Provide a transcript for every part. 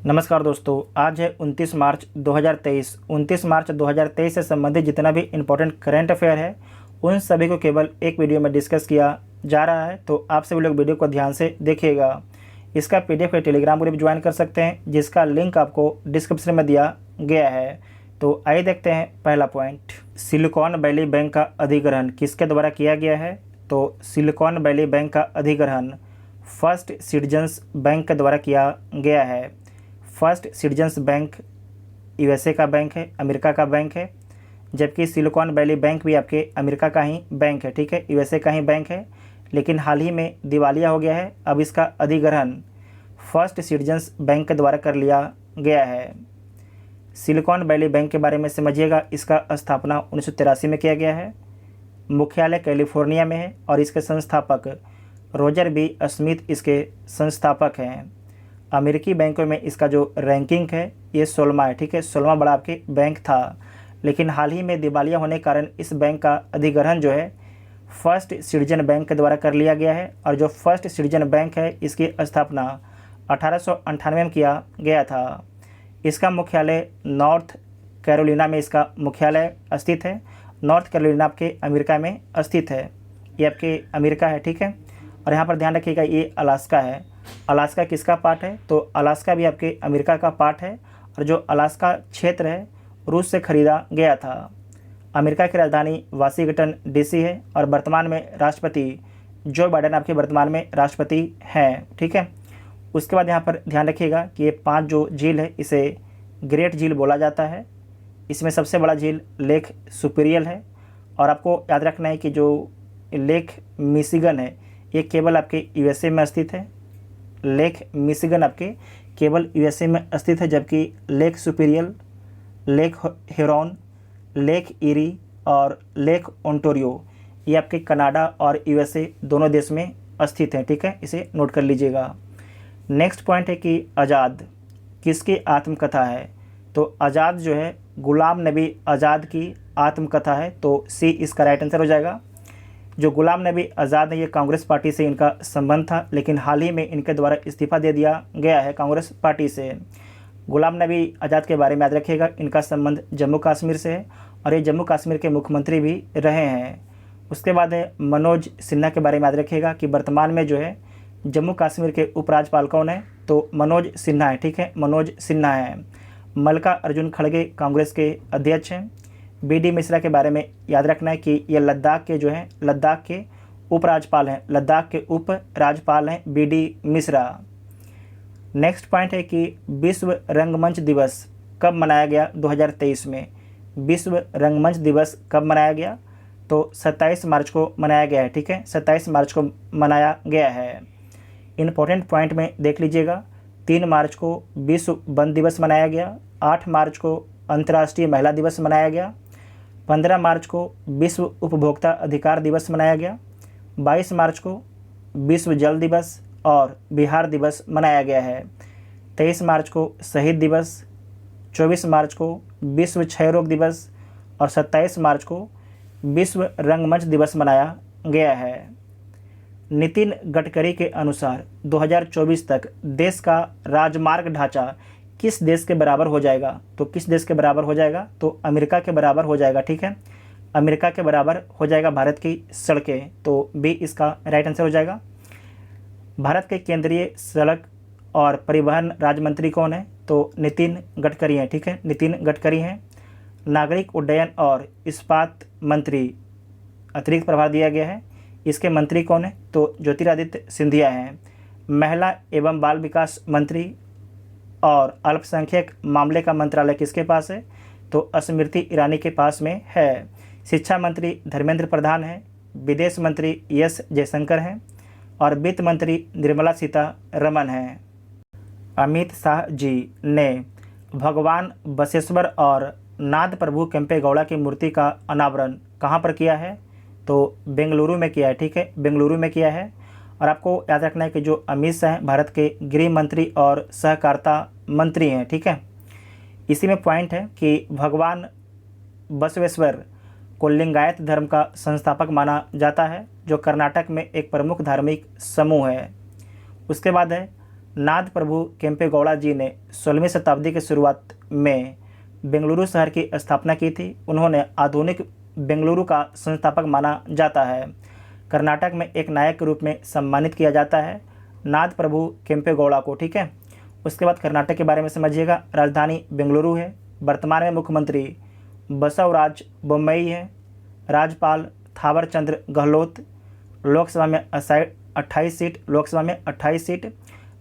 नमस्कार दोस्तों, आज है 29 मार्च 2023। 29 मार्च 2023 से संबंधित जितना भी इम्पोर्टेंट करंट अफेयर है उन सभी को केवल एक वीडियो में डिस्कस किया जा रहा है, तो आप सभी लोग वीडियो को ध्यान से देखिएगा। इसका पीडीएफ का टेलीग्राम ग्रुप ज्वाइन कर सकते हैं, जिसका लिंक आपको डिस्क्रिप्शन में दिया गया है। तो आइए देखते हैं पहला पॉइंट। सिलिकॉन वैली बैंक का अधिग्रहण किसके द्वारा किया गया है? तो सिलिकॉन वैली बैंक का अधिग्रहण फर्स्ट सिटीजन्स बैंक के द्वारा किया गया है। फर्स्ट सिटीजन्स बैंक यूएसए का बैंक है, अमेरिका का बैंक है, जबकि सिलिकॉन वैली बैंक भी आपके अमेरिका का ही बैंक है, ठीक है, यूएसए का ही बैंक है, लेकिन हाल ही में दिवालिया हो गया है। अब इसका अधिग्रहण फर्स्ट सिटीजन्स बैंक के द्वारा कर लिया गया है। सिलिकॉन वैली बैंक के बारे में समझिएगा। इसका स्थापना 1983 में किया गया है, मुख्यालय कैलिफोर्निया में है और इसके संस्थापक रोजर बी स्मिथ इसके संस्थापक हैं। अमेरिकी बैंकों में इसका जो रैंकिंग है ये 16वां है, ठीक है, 16वां बड़ा आपके बैंक था, लेकिन हाल ही में दिवालिया होने के कारण इस बैंक का अधिग्रहण जो है फर्स्ट सिटीजन बैंक के द्वारा कर लिया गया है। और जो फर्स्ट सिटीजन बैंक है इसकी स्थापना 1898 में किया गया था। इसका मुख्यालय नॉर्थ कैरोलिना में इसका मुख्यालय स्थित है। नॉर्थ कैरोलिना आपके अमेरिका में स्थित है, ये आपके अमेरिका है, ठीक है। और यहाँ पर ध्यान रखिएगा ये अलास्का है। अलास्का किसका पार्ट है? तो अलास्का भी आपके अमेरिका का पार्ट है, और जो अलास्का क्षेत्र है रूस से खरीदा गया था। अमेरिका की राजधानी वाशिंगटन डीसी है और वर्तमान में राष्ट्रपति जो बाइडेन आपके वर्तमान में राष्ट्रपति हैं, ठीक है। उसके बाद यहाँ पर ध्यान रखिएगा कि ये 5 जो झील है इसे ग्रेट झील बोला जाता है। इसमें सबसे बड़ा झील लेक सुपीरियल है, और आपको याद रखना है कि जो लेक मिशिगन है ये केवल आपके यूएसए में स्थित है। लेक मिशिगन आपके केवल यूएसए में स्थित है, जबकि lake सुपीरियल, lake Heron, lake eri और लेक ओंटारियो ये आपके कनाडा और यूएसए दोनों देश में स्थित हैं, ठीक है, इसे नोट कर लीजिएगा। नेक्स्ट पॉइंट है कि आज़ाद किसकी आत्मकथा है? तो आज़ाद जो है गुलाम नबी आज़ाद की आत्मकथा है, तो सी इसका राइट आंसर हो जाएगा। जो गुलाम नबी आज़ाद है ये कांग्रेस पार्टी से इनका संबंध था, लेकिन हाल ही में इनके द्वारा इस्तीफा दे दिया गया है कांग्रेस पार्टी से। गुलाम नबी आज़ाद के बारे में याद रखिएगा, इनका संबंध जम्मू कश्मीर से है और ये जम्मू कश्मीर के मुख्यमंत्री भी रहे हैं। उसके बाद है मनोज सिन्हा के बारे में याद रखिएगा कि वर्तमान में जो है जम्मू कश्मीर के उपराज्यपाल कौन है? तो मनोज सिन्हा है, ठीक है, मनोज सिन्हा है। मल्लिका अर्जुन खड़गे कांग्रेस के अध्यक्ष हैं। बीडी मिश्रा के बारे में याद रखना है कि ये लद्दाख के जो हैं लद्दाख के उपराज्यपाल हैं, लद्दाख के उपराज्यपाल हैं बीडी मिश्रा। नेक्स्ट पॉइंट है कि विश्व रंगमंच दिवस कब मनाया गया 2023 में? विश्व रंगमंच दिवस कब मनाया गया? तो 27 मार्च को मनाया गया है, ठीक है, 27 मार्च को मनाया गया है। इम्पोर्टेंट पॉइंट में देख लीजिएगा। 3 मार्च को विश्व वन दिवस मनाया गया, 8 मार्च को अंतर्राष्ट्रीय महिला दिवस मनाया गया, 15 मार्च को विश्व उपभोक्ता अधिकार दिवस मनाया गया, 22 मार्च को विश्व जल दिवस और बिहार दिवस मनाया गया है, 23 मार्च को शहीद दिवस, 24 मार्च को विश्व क्षय रोग दिवस और 27 मार्च को विश्व रंगमंच दिवस मनाया गया है। नितिन गडकरी के अनुसार 2024 तक देश का राजमार्ग ढांचा किस देश के बराबर हो जाएगा? तो किस देश के बराबर हो जाएगा? तो अमेरिका के बराबर हो जाएगा, ठीक है, अमेरिका के बराबर हो जाएगा भारत की सड़कें, तो बी इसका राइट आंसर हो जाएगा। भारत के केंद्रीय सड़क और परिवहन राज्य मंत्री कौन है? तो नितिन गडकरी हैं, ठीक है, नितिन गडकरी हैं। नागरिक उड्डयन और इस्पात मंत्री अतिरिक्त प्रभार दिया गया है, इसके मंत्री कौन है? तो ज्योतिरादित्य सिंधिया हैं। महिला एवं बाल विकास मंत्री और अल्पसंख्यक मामले का मंत्रालय किसके पास है? तो स्मृति ईरानी के पास में है। शिक्षा मंत्री धर्मेंद्र प्रधान हैं, विदेश मंत्री एस जयशंकर हैं और वित्त मंत्री निर्मला सीतारमण हैं। अमित शाह जी ने भगवान बसवेश्वर और नाथ प्रभु केम्पेगौड़ा की मूर्ति का अनावरण कहाँ पर किया है? तो बेंगलुरु में किया है, ठीक है, बेंगलुरु में किया है। और आपको याद रखना है कि जो अमित शाह हैं भारत के गृह मंत्री और सहकारिता मंत्री हैं, ठीक है। इसी में पॉइंट है कि भगवान बसवेश्वर को लिंगायत धर्म का संस्थापक माना जाता है, जो कर्नाटक में एक प्रमुख धार्मिक समूह है। उसके बाद है नाथ प्रभु केम्पेगौड़ा जी ने 16वीं शताब्दी की शुरुआत में बेंगलुरु शहर की स्थापना की थी। उन्होंने आधुनिक बेंगलुरु का संस्थापक माना जाता है। कर्नाटक में एक नायक के रूप में सम्मानित किया जाता है नाथ प्रभु केम्पेगौड़ा को, ठीक है। उसके बाद कर्नाटक के बारे में समझिएगा। राजधानी बेंगलुरु है। वर्तमान में मुख्यमंत्री बसवराज बोम्मई है। राज्यपाल थावर चंद गहलोत। लोकसभा में 28 सीट, लोकसभा में 28 सीट,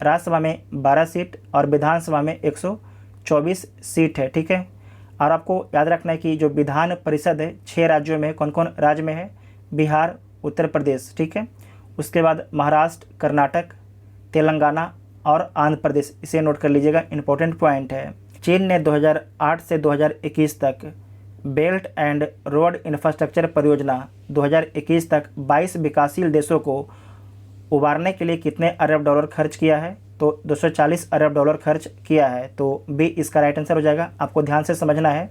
राज्यसभा में 12 सीट और विधानसभा में 124 सीट है, ठीक है। और आपको याद रखना है कि जो विधान परिषद है 6 राज्यों में, कौन कौन राज्य में है? बिहार, उत्तर प्रदेश, ठीक है। उसके बाद महाराष्ट्र, कर्नाटक, तेलंगाना और आंध्र प्रदेश, इसे नोट कर लीजिएगा, इंपॉर्टेंट पॉइंट है। चीन ने 2008 से 2021 तक बेल्ट एंड रोड इंफ्रास्ट्रक्चर परियोजना 2021 तक 22 विकासशील देशों को उबारने के लिए कितने अरब डॉलर खर्च किया है? तो 240 अरब डॉलर खर्च किया है। तो बी इसका राइट आंसर हो जाएगा। आपको ध्यान से समझना है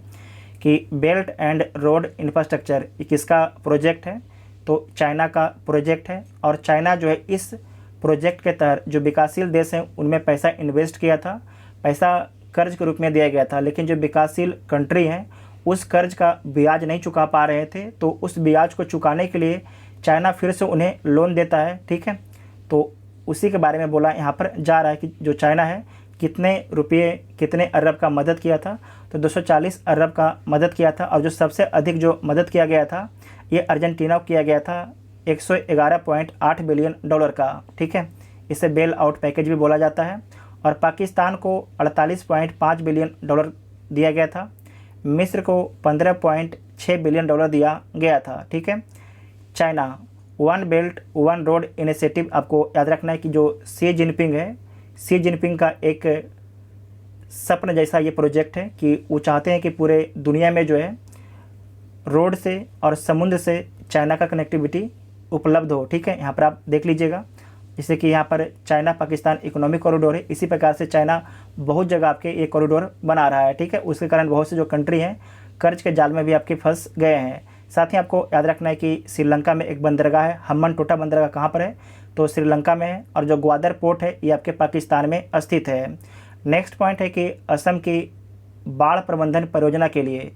कि बेल्ट एंड रोड इंफ्रास्ट्रक्चर किसका प्रोजेक्ट है? तो चाइना का प्रोजेक्ट है। और चाइना जो है इस प्रोजेक्ट के तहत जो विकासशील देश हैं उनमें पैसा इन्वेस्ट किया था, पैसा कर्ज के रूप में दिया गया था। लेकिन जो विकासशील कंट्री हैं उस कर्ज का ब्याज नहीं चुका पा रहे थे, तो उस ब्याज को चुकाने के लिए चाइना फिर से उन्हें लोन देता है, ठीक है। तो उसी के बारे में बोला यहाँ पर जा रहा है कि जो चाइना है कितने रुपये, कितने अरब का मदद किया था? तो 240 अरब का मदद किया था। और जो सबसे अधिक जो मदद किया गया था ये अर्जेंटीना को किया गया था 111.8 बिलियन डॉलर का, ठीक है। इसे बेल आउट पैकेज भी बोला जाता है। और पाकिस्तान को 48.5 बिलियन डॉलर दिया गया था। मिस्र को 15.6 बिलियन डॉलर दिया गया था, ठीक है। China one belt one road initiative, आपको याद रखना है कि जो शी जिनपिंग है, शी जिनपिंग का एक सपन जैसा ये प्रोजेक्ट है कि वो चाहते हैं कि पूरे दुनिया में जो है रोड से और समुद्र से चाइना का कनेक्टिविटी उपलब्ध हो, ठीक है। यहाँ पर आप देख लीजिएगा, जैसे कि यहाँ पर चाइना पाकिस्तान इकोनॉमिक कॉरिडोर है, इसी प्रकार से चाइना बहुत जगह आपके ये कॉरिडोर बना रहा है, ठीक है। उसके कारण बहुत से जो कंट्री हैं कर्ज के जाल में भी आपके फंस गए हैं। साथ ही आपको याद रखना है कि श्रीलंका में एक बंदरगाह है, हम्बन टोटा बंदरगाह कहाँ पर है? तो श्रीलंका में है। और जो ग्वादर पोर्ट है ये आपके पाकिस्तान में स्थित है। नेक्स्ट पॉइंट है कि असम की बाढ़ प्रबंधन परियोजना के लिए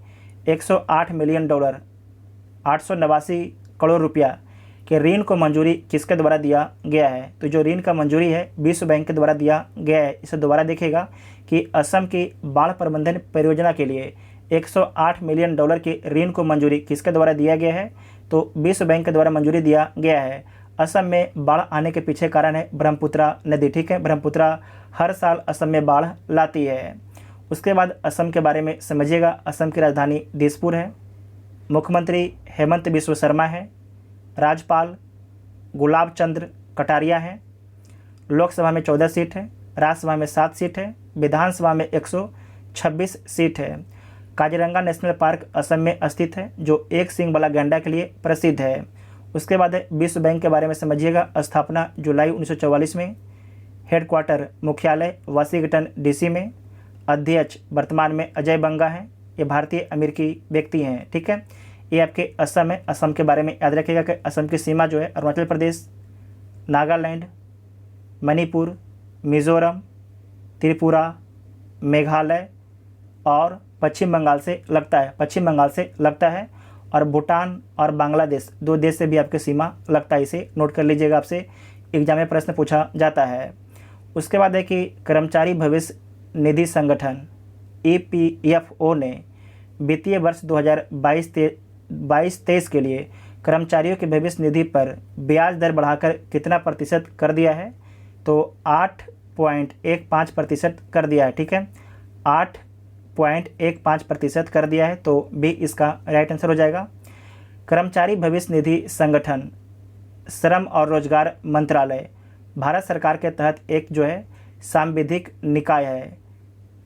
108 मिलियन डॉलर 889 करोड़ रुपया कि ऋण को मंजूरी किसके द्वारा दिया गया है? तो जो ऋण का मंजूरी है विश्व बैंक के द्वारा दिया गया है। इसे दोबारा देखिएगा कि असम की बाढ़ प्रबंधन परियोजना के लिए 108 मिलियन डॉलर की ऋण को मंजूरी किसके द्वारा दिया गया है? तो विश्व बैंक के द्वारा मंजूरी दिया गया है। असम में बाढ़ आने के पीछे कारण है ब्रह्मपुत्रा नदी, ठीक है। ब्रह्मपुत्रा हर साल असम में बाढ़ लाती है। उसके बाद असम के बारे में समझिएगा। असम की राजधानी दिसपुर है। मुख्यमंत्री हेमंत बिस्व शर्मा है। राज्यपाल गुलाब चंद्र कटारिया हैं। लोकसभा में 14 सीट है, राज्यसभा में 7 सीट है, विधानसभा में 126 सीट है। काजीरंगा नेशनल पार्क असम में स्थित है जो एक सींग वाला गैंडा के लिए प्रसिद्ध है। उसके बाद विश्व बैंक के बारे में समझिएगा। स्थापना जुलाई 1944 में। हेडक्वार्टर मुख्यालय वाशिंगटन डीसी में। अध्यक्ष वर्तमान में अजय बंगा हैं। ये भारतीय अमेरिकी व्यक्ति हैं, ठीक है। ये आपके असम है। असम के बारे में याद रखिएगा कि असम की सीमा जो है अरुणाचल प्रदेश, नागालैंड, मणिपुर, मिज़ोरम, त्रिपुरा, मेघालय और पश्चिम बंगाल से लगता है, पश्चिम बंगाल से लगता है। और भूटान और बांग्लादेश 2 देश से भी आपके सीमा लगता है। इसे नोट कर लीजिएगा, आपसे एग्जाम में प्रश्न पूछा जाता है। उसके बाद है कि कर्मचारी भविष्य निधि संगठन EPFO ने वित्तीय वर्ष 2022-23 के लिए कर्मचारियों के भविष्य निधि पर ब्याज दर बढ़ाकर कितना प्रतिशत कर दिया है? तो 8.15% कर दिया है, ठीक है। 8.15% कर दिया है। तो बी इसका राइट आंसर हो जाएगा। कर्मचारी भविष्य निधि संगठन श्रम और रोजगार मंत्रालय भारत सरकार के तहत एक जो है सांविधिक निकाय है।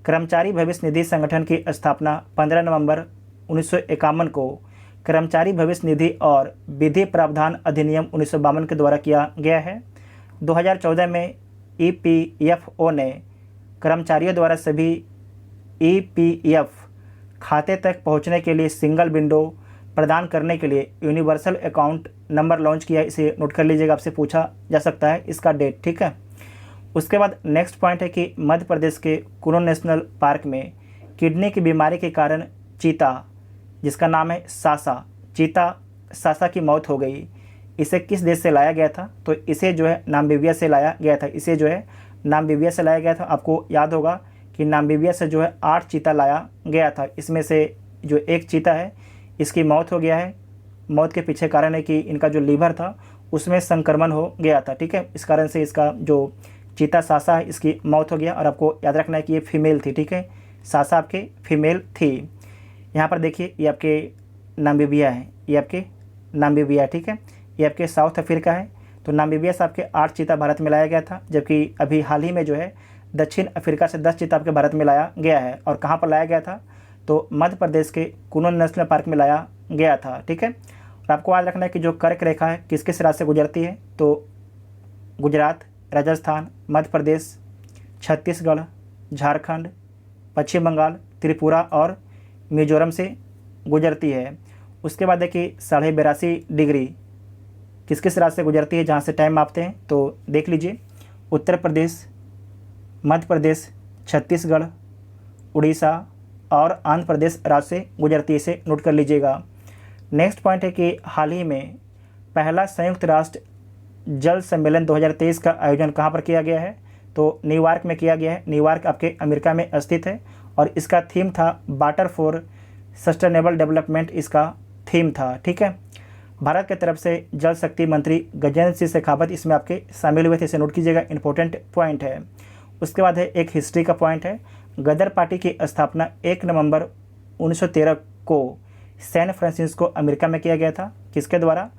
कर्मचारी भविष्य निधि संगठन की स्थापना 15 नवंबर 1951 को कर्मचारी भविष्य निधि और विधि प्रावधान अधिनियम 1952 के द्वारा किया गया है। 2014 में EPFO ने कर्मचारियों द्वारा सभी EPF खाते तक पहुंचने के लिए सिंगल विंडो प्रदान करने के लिए यूनिवर्सल अकाउंट नंबर लॉन्च किया। इसे नोट कर लीजिएगा, आपसे पूछा जा सकता है इसका डेट, ठीक है। उसके बाद नेक्स्ट पॉइंट है कि मध्य प्रदेश के कुल्लू नेशनल पार्क में किडनी की बीमारी के कारण चीता, जिसका नाम है सासा, चीता सासा की मौत हो गई। इसे किस देश से लाया गया था? तो इसे जो है नामीबिया से लाया गया था। इसे जो है नामीबिया से लाया गया था। आपको याद होगा कि नामीबिया से जो है 8 चीता लाया गया था। इसमें से जो एक चीता है इसकी मौत हो गया है। मौत के पीछे कारण है कि इनका जो लीवर था उसमें संक्रमण हो गया था। ठीक है, इस कारण से इसका जो चीता सासा है इसकी मौत हो गया। और आपको याद रखना है कि ये फीमेल थी। ठीक है, सासा आपके फीमेल थी। यहाँ पर देखिए ये आपके नामीबिया है, ये आपके नामीबिया। ठीक है, ये आपके साउथ अफ्रीका है। तो नामीबिया से आपके 8 चीता भारत में लाया गया था, जबकि अभी हाल ही में जो है दक्षिण अफ्रीका से 10 चीता आपके भारत में लाया गया है। और कहाँ पर लाया गया था? तो मध्य प्रदेश के कुल्लू नेशनल पार्क में लाया गया था। ठीक है, और आपको याद रखना है कि जो कर्क रेखा है किस किस राज्य से गुजरती है? तो गुजरात, राजस्थान, मध्य प्रदेश, छत्तीसगढ़, झारखंड, पश्चिम बंगाल, त्रिपुरा और मिजोरम से गुजरती है। उसके बाद देखिए 82.5 डिग्री किस किस राज्य से गुजरती है जहाँ से टाइम मापते हैं? तो देख लीजिए, उत्तर प्रदेश, मध्य प्रदेश, छत्तीसगढ़, उड़ीसा और आंध्र प्रदेश राज्य से गुजरती है। इसे नोट कर लीजिएगा। नेक्स्ट पॉइंट है कि हाल ही में पहला संयुक्त राष्ट्र जल सम्मेलन 2023 का आयोजन कहाँ पर किया गया है? तो न्यूयॉर्क में किया गया है। न्यूयॉर्क आपके अमेरिका में स्थित है और इसका थीम था वाटर फॉर सस्टेनेबल डेवलपमेंट, इसका थीम था। ठीक है, भारत की तरफ से जल शक्ति मंत्री गजेंद्र सिंह शेखावत इसमें आपके शामिल हुए थे। इसे नोट कीजिएगा, इंपॉर्टेंट पॉइंट है। उसके बाद है एक हिस्ट्री का पॉइंट है। गदर पार्टी की स्थापना 1 नवंबर 1913 को सैन फ्रांसिस्को अमेरिका में किया गया था। किसके द्वारा?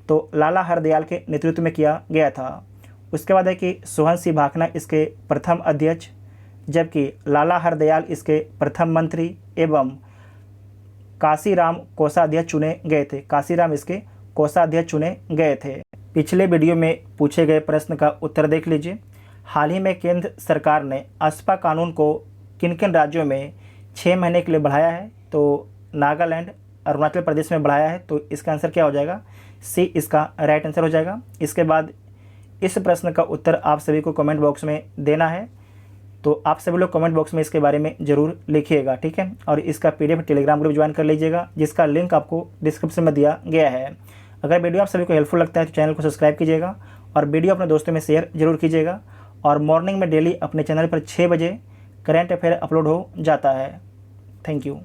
तो लाला हरदयाल के नेतृत्व में किया गया था। उसके बाद है कि सोहन सिंह भाखना इसके प्रथम अध्यक्ष, जबकि लाला हरदयाल इसके प्रथम मंत्री एवं काशीराम कोषाध्यक्ष चुने गए थे। काशीराम इसके कोषाध्यक्ष चुने गए थे। पिछले वीडियो में पूछे गए प्रश्न का उत्तर देख लीजिए। हाल ही में केंद्र सरकार ने ASPA कानून को किन किन राज्यों में 6 महीने के लिए बढ़ाया है? तो नागालैंड, अरुणाचल प्रदेश में बढ़ाया है। तो इसका आंसर क्या हो जाएगा? सी इसका राइट आंसर हो जाएगा। इसके बाद इस प्रश्न का उत्तर आप सभी को कमेंट बॉक्स में देना है। तो आप सभी लोग कमेंट बॉक्स में इसके बारे में ज़रूर लिखिएगा। ठीक है, और इसका PDF टेलीग्राम ग्रुप ज्वाइन कर लीजिएगा, जिसका लिंक आपको डिस्क्रिप्शन में दिया गया है। अगर वीडियो आप सभी को हेल्पफुल लगता है तो चैनल को सब्सक्राइब कीजिएगा और वीडियो अपने दोस्तों में शेयर जरूर कीजिएगा। और मॉर्निंग में डेली अपने चैनल पर 6 बजे करंट अफेयर अपलोड हो जाता है। Thank you.